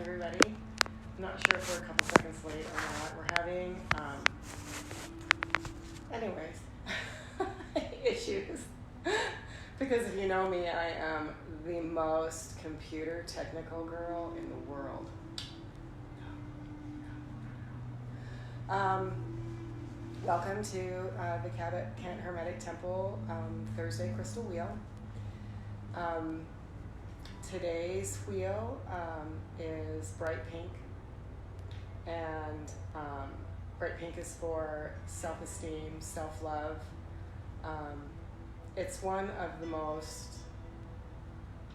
everybody. I'm not sure if we're a couple seconds late or not. We're having, issues. Because if you know me, I am the most computer technical girl in the world. Welcome to the Cabot Hermetic Temple Thursday Crystal Wheel. Today's wheel is bright pink, and bright pink is for self-esteem, self-love. It's one of the most,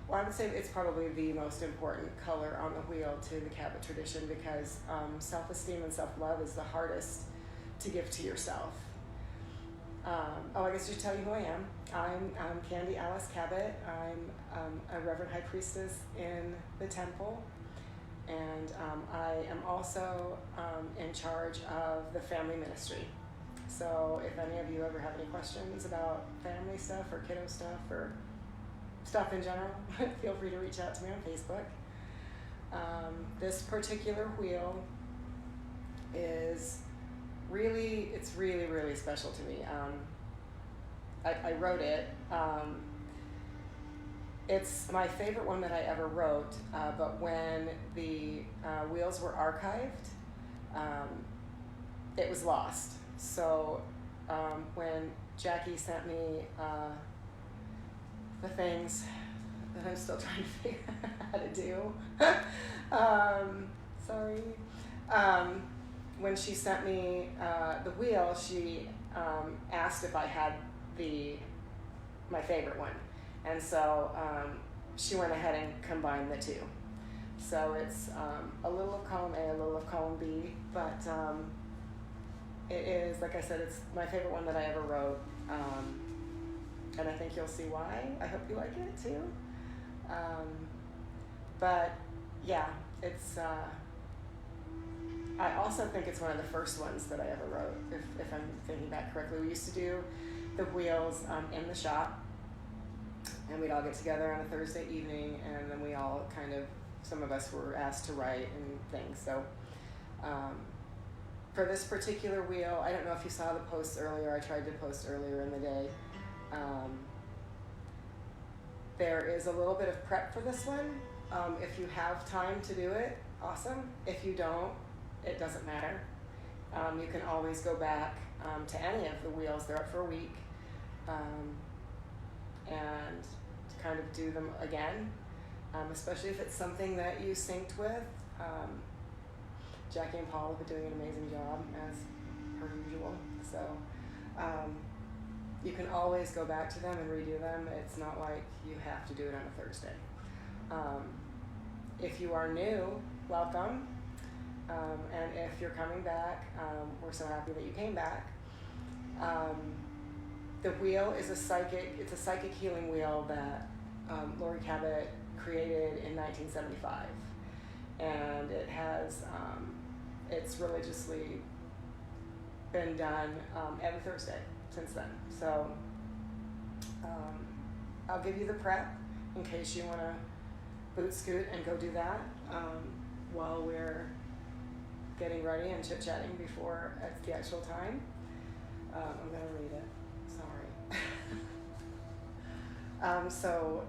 well, I would say it's probably the most important color on the wheel to the Cabot tradition, because self-esteem and self-love is the hardest to give to yourself. I guess I should tell you who I am. I'm Candi Cabot. I'm a Reverend High Priestess in the temple, and I am also in charge of the family ministry. So if any of you ever have any questions about family stuff or kiddo stuff or stuff in general, feel free to reach out to me on Facebook. This particular wheel is really special to me. I wrote it. It's my favorite one that I ever wrote, but when the wheels were archived, it was lost. So when Jackie sent me the things that I'm still trying to figure out how to do, when she sent me the wheel, she asked if I had my favorite one, and so she went ahead and combined the two. So it's a little of column A, a little of column B, but it is, like I said, it's my favorite one that I ever wrote, and I think you'll see why. I hope you like it too. But yeah, it's. I also think it's one of the first ones that I ever wrote, if I'm thinking back correctly. We used to do the wheels in the shop, and we'd all get together on a Thursday evening, and then we all some of us were asked to write and things. So for this particular wheel, I don't know if you saw the post earlier. I tried to post earlier in the day. There is a little bit of prep for this one. If you have time to do it, awesome. If you don't, it doesn't matter. You can always go back to any of the wheels. They're up for a week, and kind of do them again, especially if it's something that you synced with. Jackie and Paul have been doing an amazing job, as per usual. So you can always go back to them and redo them. It's not like you have to do it on a Thursday. If you are new, welcome. And if you're coming back, we're so happy that you came back. The wheel is it's a psychic healing wheel that Lori Cabot created in 1975. And it has, it's religiously been done every Thursday since then. So I'll give you the prep in case you want to boot scoot and go do that while we're getting ready and chit-chatting before it's the actual time. I'm going to read it. Sorry. So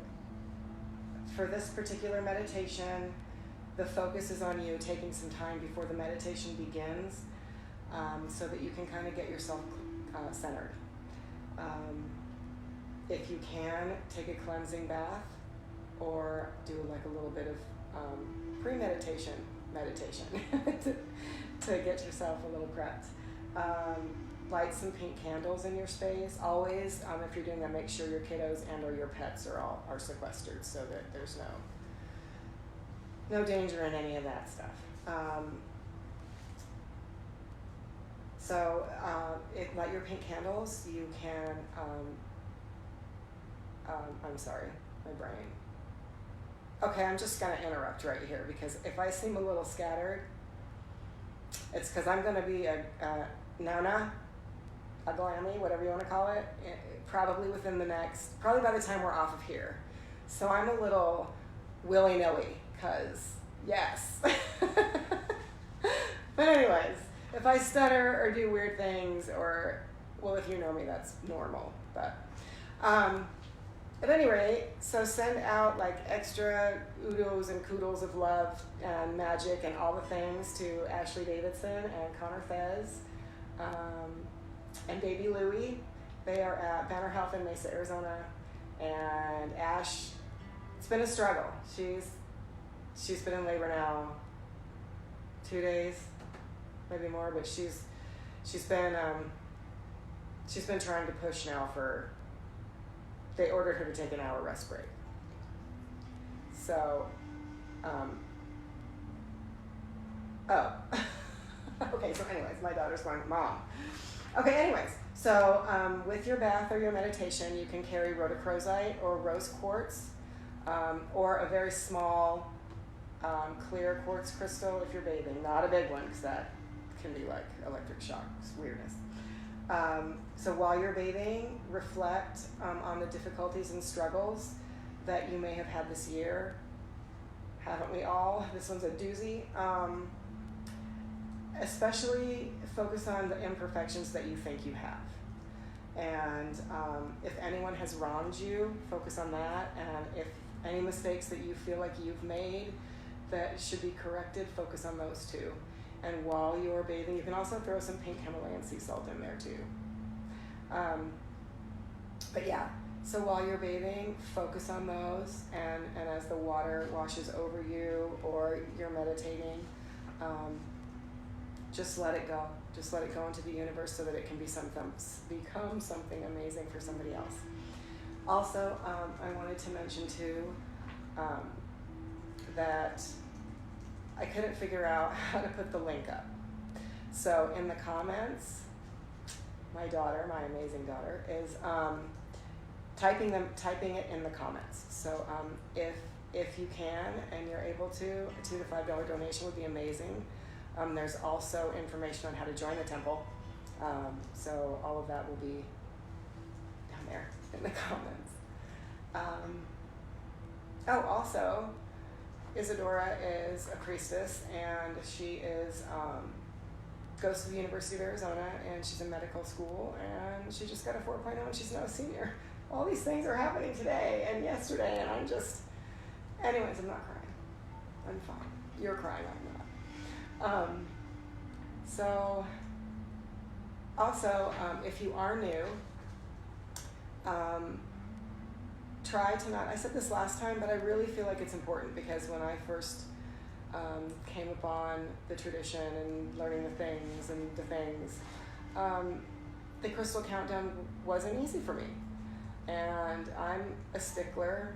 for this particular meditation, the focus is on you taking some time before the meditation begins, so that you can kind of get yourself centered. If you can, take a cleansing bath or do like a little bit of pre-meditation meditation to get yourself a little prepped. Light some pink candles in your space. Always, if you're doing that, make sure your kiddos and or your pets are sequestered, so that there's no danger in any of that stuff. Light your pink candles. You can. I'm sorry, my brain. Okay, I'm just going to interrupt right here, because if I seem a little scattered, it's because I'm going to be a glammy, whatever you want to call it, probably by the time we're off of here. So I'm a little willy-nilly, because Yes. But anyways, if I stutter or do weird things, or, well, if you know me, that's normal. But at any rate, so send out like extra oodles and koodles of love and magic and all the things to Ashley Davidson and Connor Fez and baby Louie. They are at Banner Health in Mesa, Arizona. And Ash, it's been a struggle. She's been in labor now 2 days, maybe more, but she's been trying to push now for. They ordered her to take an hour rest break. So, okay. So, anyways, my daughter's going, Mom. Okay. Anyways, so with your bath or your meditation, you can carry rhodochrosite or rose quartz, or a very small. Clear quartz crystal if you're bathing, not a big one because that can be like electric shocks, weirdness. So while you're bathing, reflect on the difficulties and struggles that you may have had this year. Haven't we all? This one's a doozy. Especially focus on the imperfections that you think you have. And if anyone has wronged you, focus on that. And if any mistakes that you feel like you've made that should be corrected, focus on those too. And while you're bathing, you can also throw some pink Himalayan sea salt in there too. But yeah, so while you're bathing, focus on those, and as the water washes over you or you're meditating, just let it go. Just let it go into the universe so that it can become something amazing for somebody else. Also, I wanted to mention too, that I couldn't figure out how to put the link up. So in the comments, my daughter, my amazing daughter, is typing it in the comments. So if you can and you're able to, a $2 to $5 donation would be amazing. There's also information on how to join the temple. So all of that will be down there in the comments. Also, Isadora is a priestess, and she goes to the University of Arizona, and she's in medical school, and she just got a 4.0, and she's now a senior. All these things are happening today and yesterday, and I'm just, anyways, I'm not crying. I'm fine. You're crying, I'm not. So, also, if you are new, try to not, I said this last time, but I really feel like it's important because when I first came upon the tradition and learning the things, the crystal countdown wasn't easy for me. And I'm a stickler,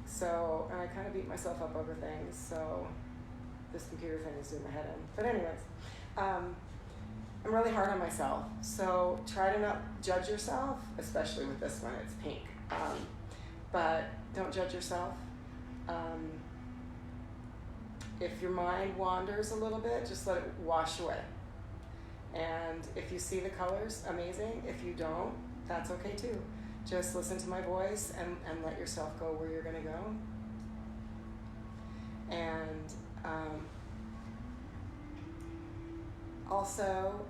so, and I kind of beat myself up over things, so this computer thing is doing my head in. But anyways, I'm really hard on myself, so try to not judge yourself, especially with this one, it's pink. But don't judge yourself. If your mind wanders a little bit, just let it wash away. And if you see the colors, amazing. If you don't, that's okay too. Just listen to my voice and let yourself go where you're gonna go. And also,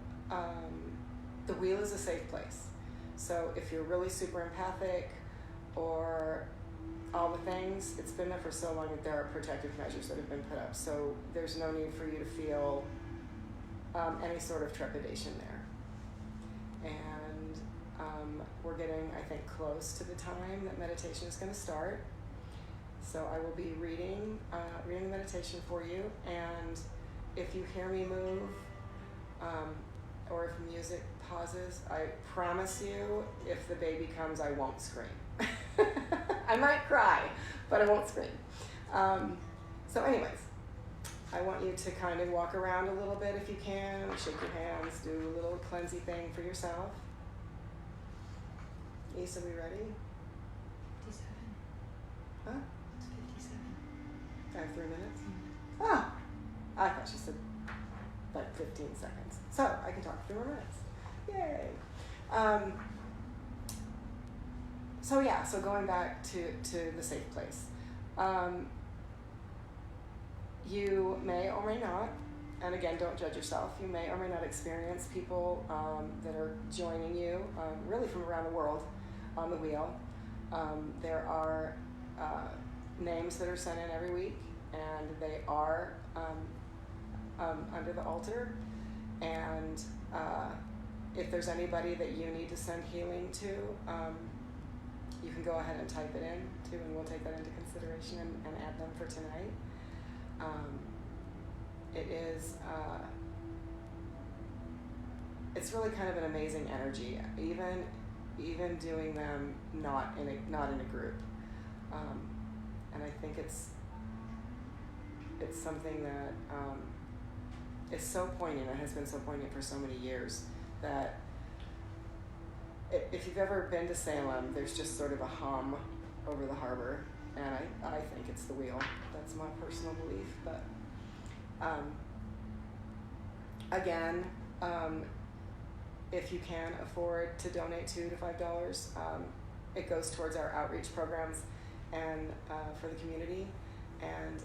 the wheel is a safe place. So if you're really super empathic or all the things, it's been there for so long that there are protective measures that have been put up. So there's no need for you to feel any sort of trepidation there. And we're getting, I think, close to the time that meditation is going to start. So I will be reading the meditation for you. And if you hear me move, or if music pauses, I promise you, if the baby comes, I won't scream. I might cry, but I won't scream. So anyways, I want you to kind of walk around a little bit if you can, shake your hands, do a little cleansy thing for yourself. Issa, we ready? 57. Huh? It's 57. I have 3 minutes? Ah! I thought she said like 15 seconds. So I can talk 3 more minutes. Yay! So going back to the safe place. You may or may not, and again, don't judge yourself, you may or may not experience people that are joining you, really from around the world, on the wheel. There are names that are sent in every week, and they are under the altar. And if there's anybody that you need to send healing to, you can go ahead and type it in too, and we'll take that into consideration and add them for tonight. It is, it's really kind of an amazing energy, even doing them not in a group. And I think it's something that is so poignant, and has been so poignant for so many years, that if you've ever been to Salem, there's just sort of a hum over the harbor, and I think it's the wheel. That's my personal belief. But again, if you can afford to donate $2 to $5, it goes towards our outreach programs and for the community, and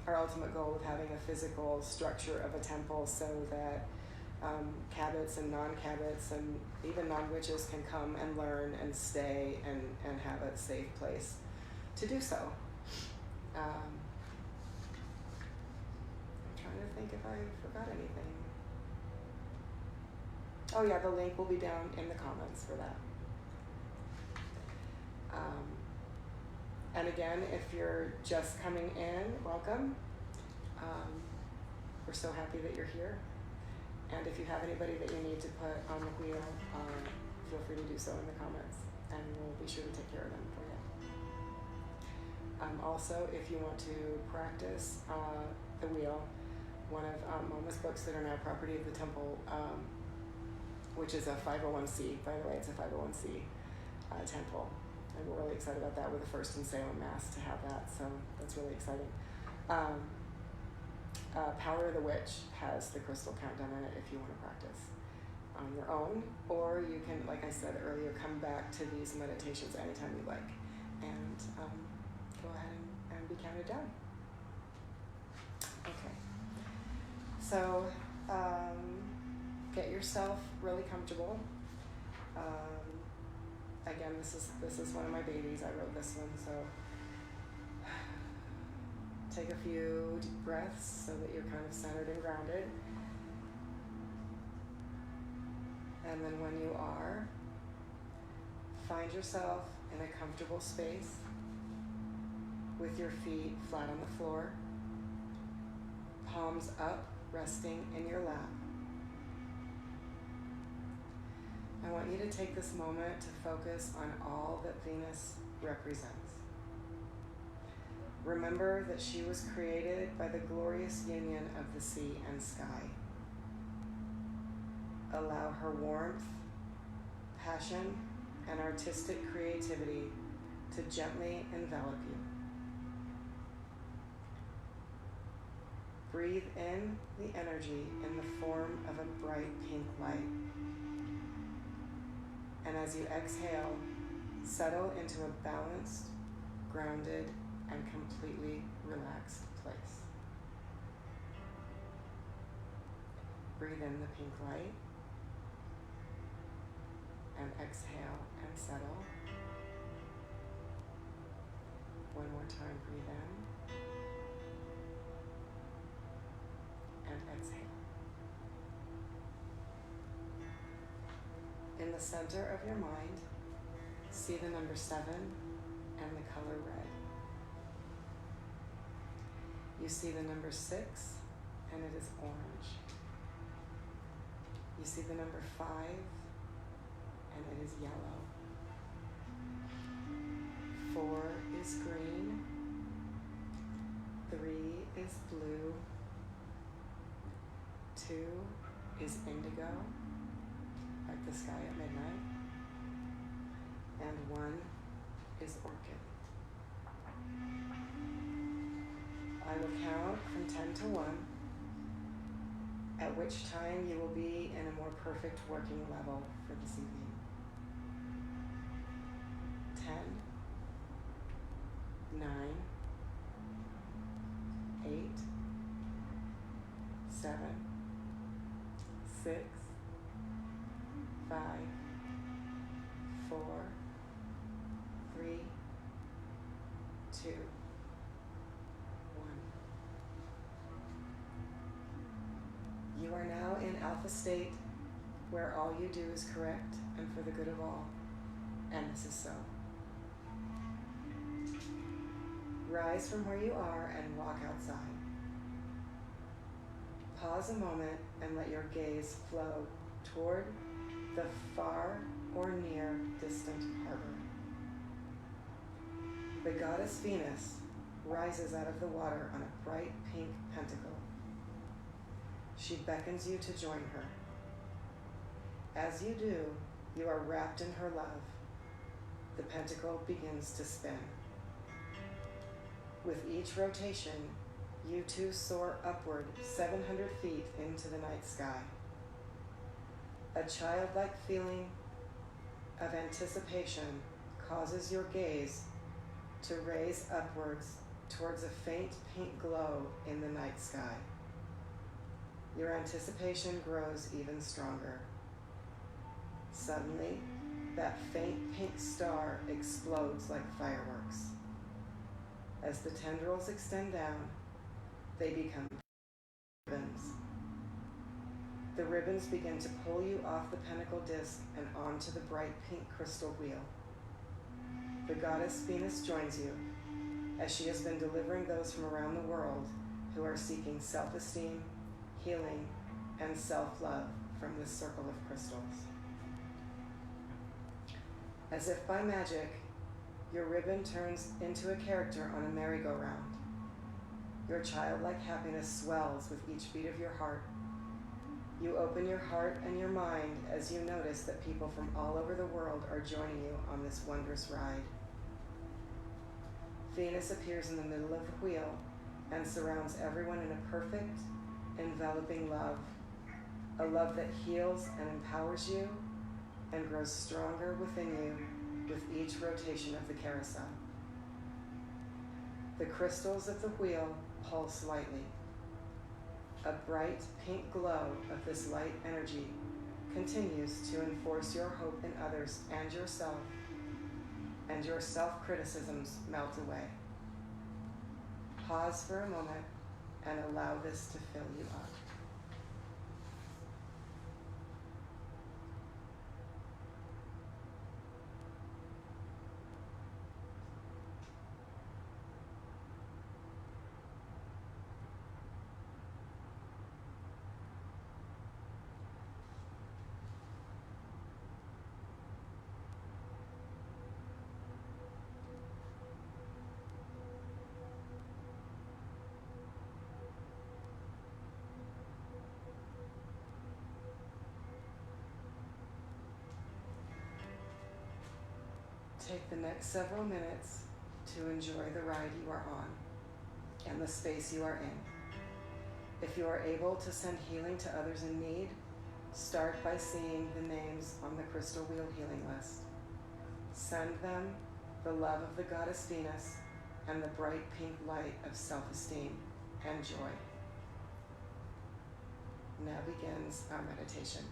our ultimate goal of having a physical structure of a temple, so that Cabots and non-Cabots and even non-witches can come and learn and stay and have a safe place to do so. I'm trying to think if I forgot anything. Oh yeah, the link will be down in the comments for that. And again, if you're just coming in, welcome. We're so happy that you're here. And if you have anybody that you need to put on the wheel, feel free to do so in the comments, and we'll be sure to take care of them for you. Also, if you want to practice the wheel, one of Mama's books that are now property of the temple, which is a 501c, by the way, it's a 501c temple. And we're really excited about that. We're the first in Salem, Mass to have that, so that's really exciting. Power of the Witch has the crystal countdown in it if you want to practice on your own, or you can, like I said earlier, come back to these meditations anytime you like, and go ahead and be counted down. Okay, so get yourself really comfortable. Again, this is one of my babies. I wrote this one, so take a few deep breaths so that you're kind of centered and grounded. And then when you are, find yourself in a comfortable space with your feet flat on the floor, palms up, resting in your lap. I want you to take this moment to focus on all that Venus represents. Remember that she was created by the glorious union of the sea and sky. Allow her warmth, passion, and artistic creativity to gently envelop you. Breathe in the energy in the form of a bright pink light. And as you exhale, settle into a balanced, grounded, and completely relaxed place. Breathe in the pink light, and exhale and settle. One more time, breathe in, and exhale. In the center of your mind, see the number 7 and the color red. You see the number 6, and it is orange. You see the number 5, and it is yellow. 4 is green. 3 is blue. 2 is indigo, like the sky at midnight. And 1 is orchid. I will count from 10 to 1, at which time you will be in a more perfect working level for this evening. 10, 9, 8, 7, 6, 5, 4, 3, 2, 1. You are now in alpha state, where all you do is correct and for the good of all, and this is so. Rise from where you are and walk outside. Pause a moment and let your gaze flow toward the far or near distant harbor. The goddess Venus rises out of the water on a bright pink pentacle. She beckons you to join her. As you do, you are wrapped in her love. The pentacle begins to spin. With each rotation, you two soar upward 700 feet into the night sky. A childlike feeling of anticipation causes your gaze to raise upwards towards a faint pink glow in the night sky. Your anticipation grows even stronger. Suddenly, that faint pink star explodes like fireworks. As the tendrils extend down, they become ribbons. The ribbons begin to pull you off the pentacle disc and onto the bright pink crystal wheel. The goddess Venus joins you, as she has been delivering those from around the world who are seeking self-esteem, healing, and self-love from this circle of crystals. As if by magic, your ribbon turns into a character on a merry-go-round. Your childlike happiness swells with each beat of your heart. You open your heart and your mind as you notice that people from all over the world are joining you on this wondrous ride. Venus appears in the middle of the wheel and surrounds everyone in a perfect, enveloping love, a love that heals and empowers you and grows stronger within you with each rotation of the carousel. The crystals of the wheel pulse lightly. A bright pink glow of this light energy continues to enforce your hope in others and yourself, and your self-criticisms melt away. Pause for a moment and allow this to fill you up. Take the next several minutes to enjoy the ride you are on and the space you are in. If you are able to send healing to others in need, start by seeing the names on the crystal wheel healing list. Send them the love of the goddess Venus and the bright pink light of self-esteem and joy. Now begins our meditation.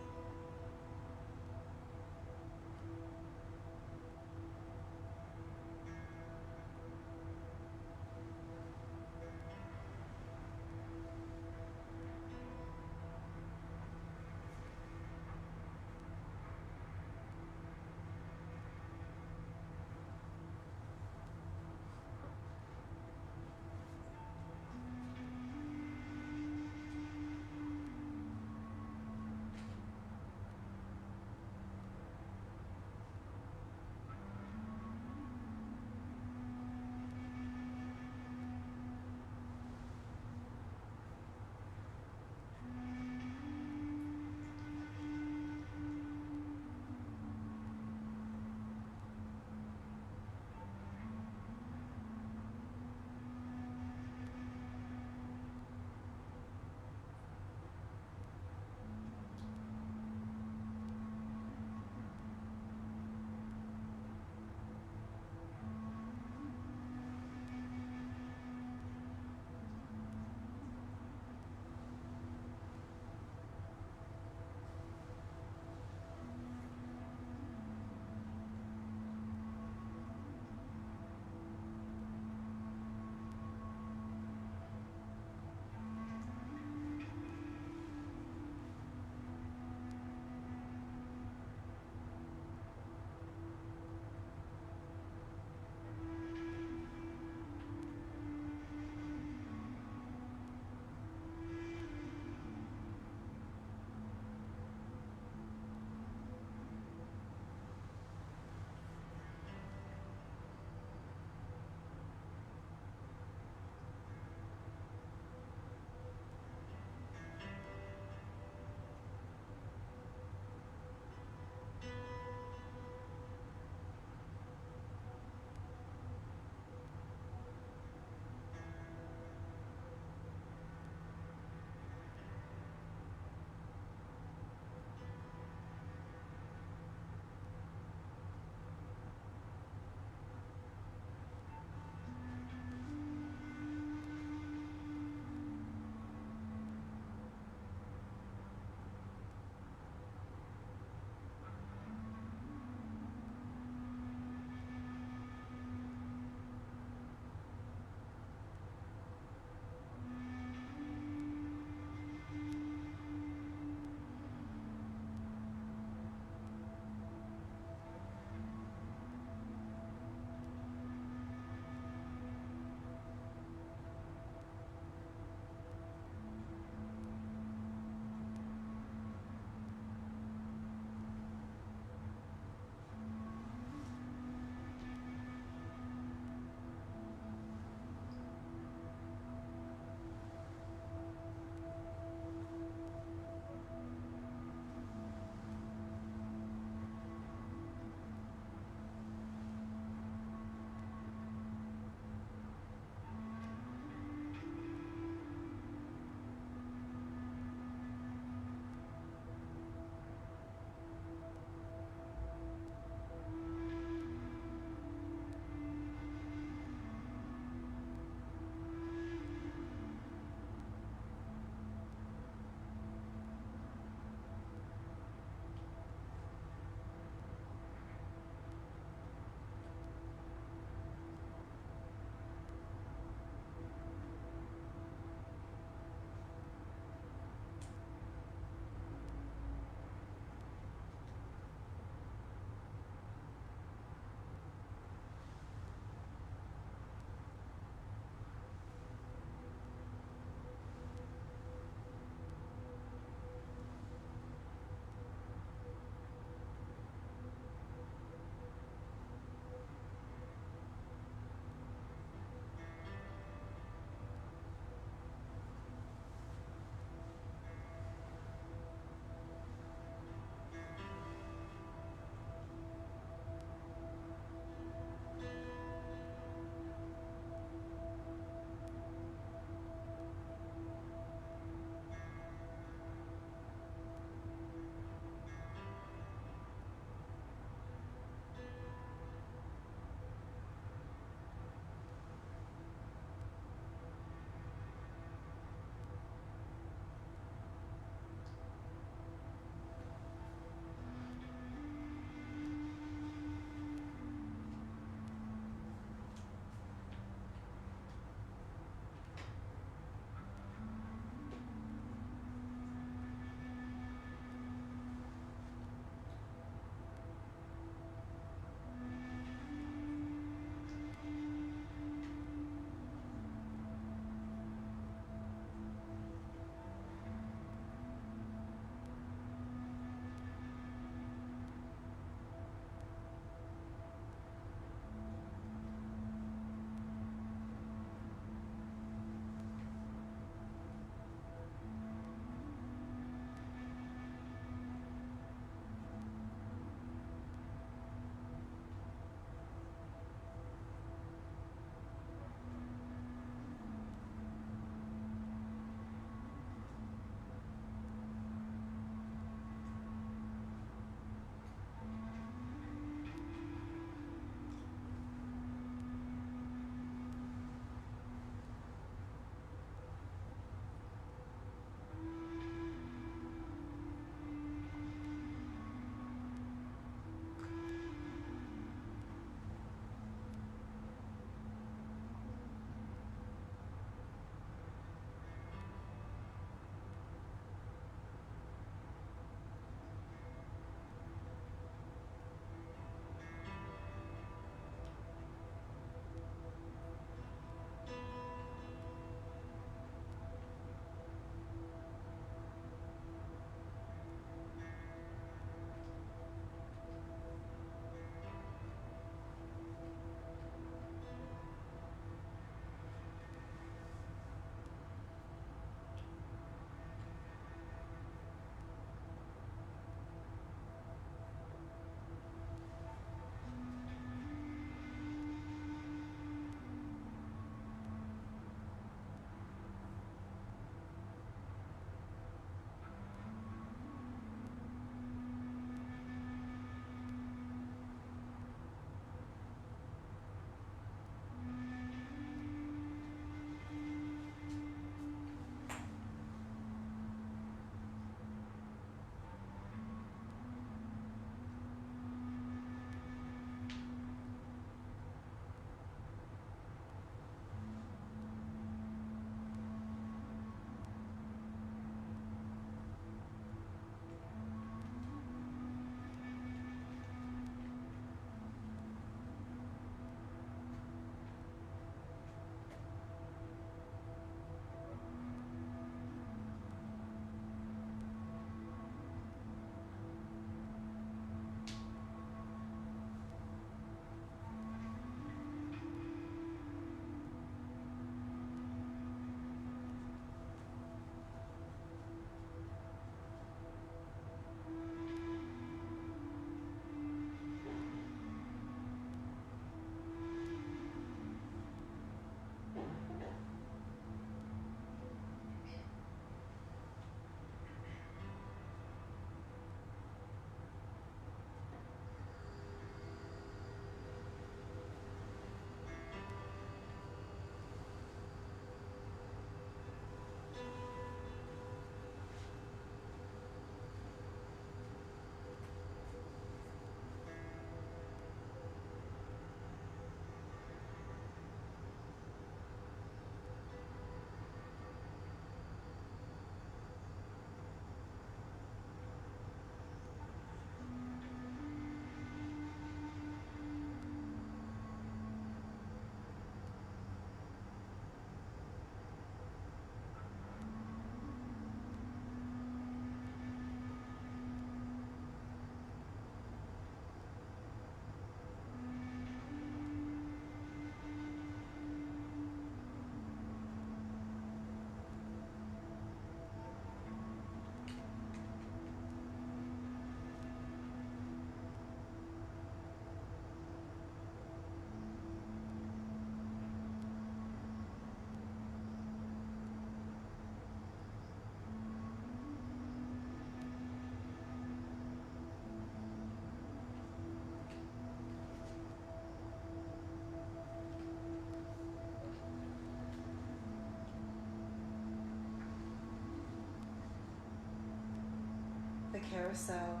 carousel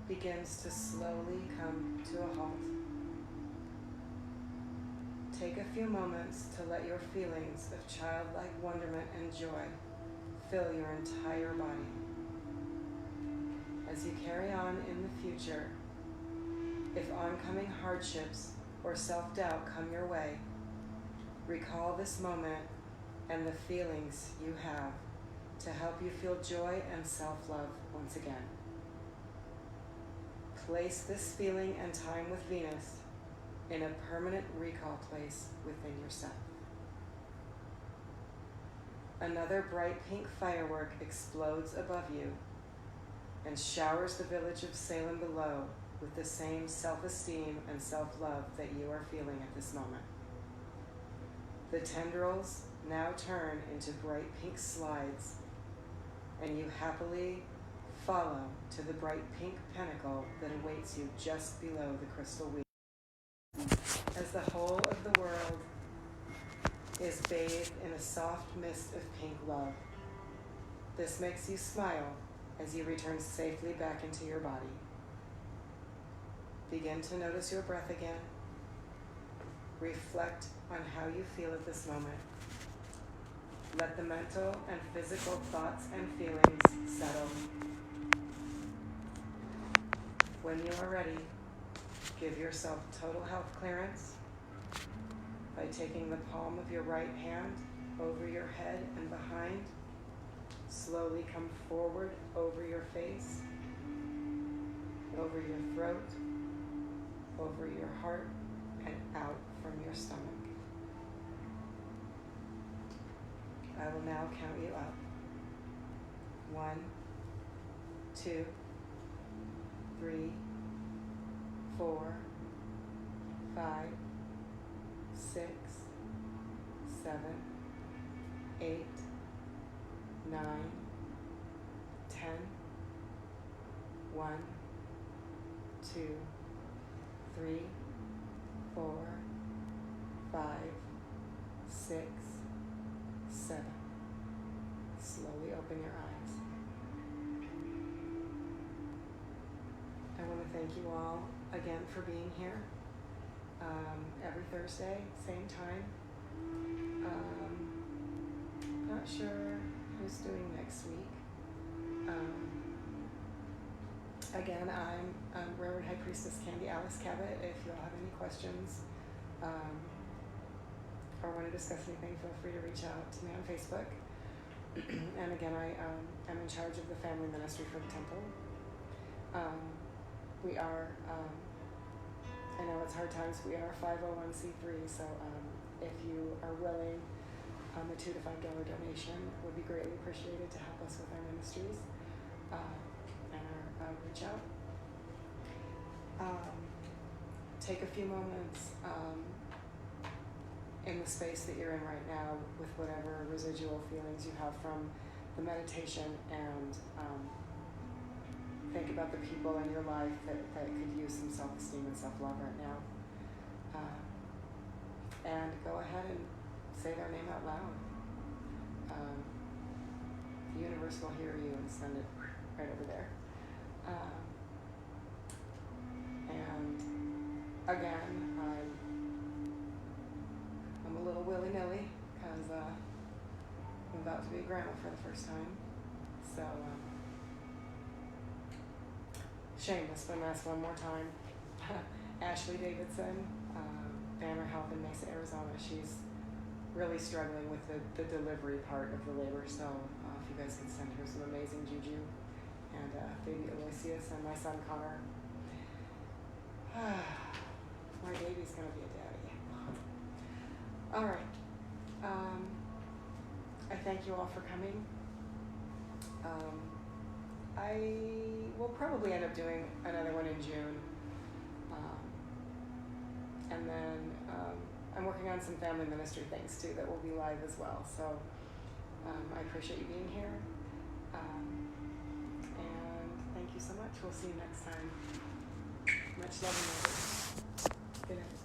begins to slowly come to a halt. Take a few moments to let your feelings of childlike wonderment and joy fill your entire body. As you carry on in the future, if oncoming hardships or self-doubt come your way, recall this moment and the feelings you have to help you feel joy and self-love once again. Place this feeling and time with Venus in a permanent recall place within yourself. Another bright pink firework explodes above you and showers the village of Salem below with the same self-esteem and self-love that you are feeling at this moment. The tendrils now turn into bright pink slides, and you happily follow to the bright pink pinnacle that awaits you just below the crystal wheel. As the whole of the world is bathed in a soft mist of pink love, this makes you smile as you return safely back into your body. Begin to notice your breath again. Reflect on how you feel at this moment. Let the mental and physical thoughts and feelings settle. When you are ready, give yourself total health clearance by taking the palm of your right hand over your head and behind. Slowly come forward over your face, over your throat, over your heart, and out from your stomach. I will now count you up. 1, 2, 3, 4, 5, 6, 7, 8, 9, 10, 1, 2, 3, 4, 5, 6, 7. Slowly open your eyes. I want to thank you all again for being here. Every Thursday, same time. Not sure who's doing next week. Again, I'm Reverend High Priestess Candi Cabot. If you all have any questions or want to discuss anything, feel free to reach out to me on Facebook. And again, I am in charge of the family ministry for the temple. We are, I know it's hard times, we are 501c3, so if you are willing, a $2 to $5 donation would be greatly appreciated to help us with our ministries and our reach out. Take a few moments in the space that you're in right now with whatever residual feelings you have from the meditation, and think about the people in your life that could use some self-esteem and self-love right now. And go ahead and say their name out loud. The universe will hear you and send it right over there. And again, I'm a little willy-nilly because I'm about to be a grandma for the first time. So, shameless, but I'm asked one more time. Ashley Davidson, Banner Health in Mesa, Arizona. She's really struggling with the delivery part of the labor, so if you guys can send her some amazing juju, and baby Aloysius and my son Connor. My baby's gonna be a daddy. All right. I thank you all for coming. I will probably end up doing another one in June. And then I'm working on some family ministry things too that will be live as well. So I appreciate you being here. And thank you so much. We'll see you next time. Much love and light. Good night.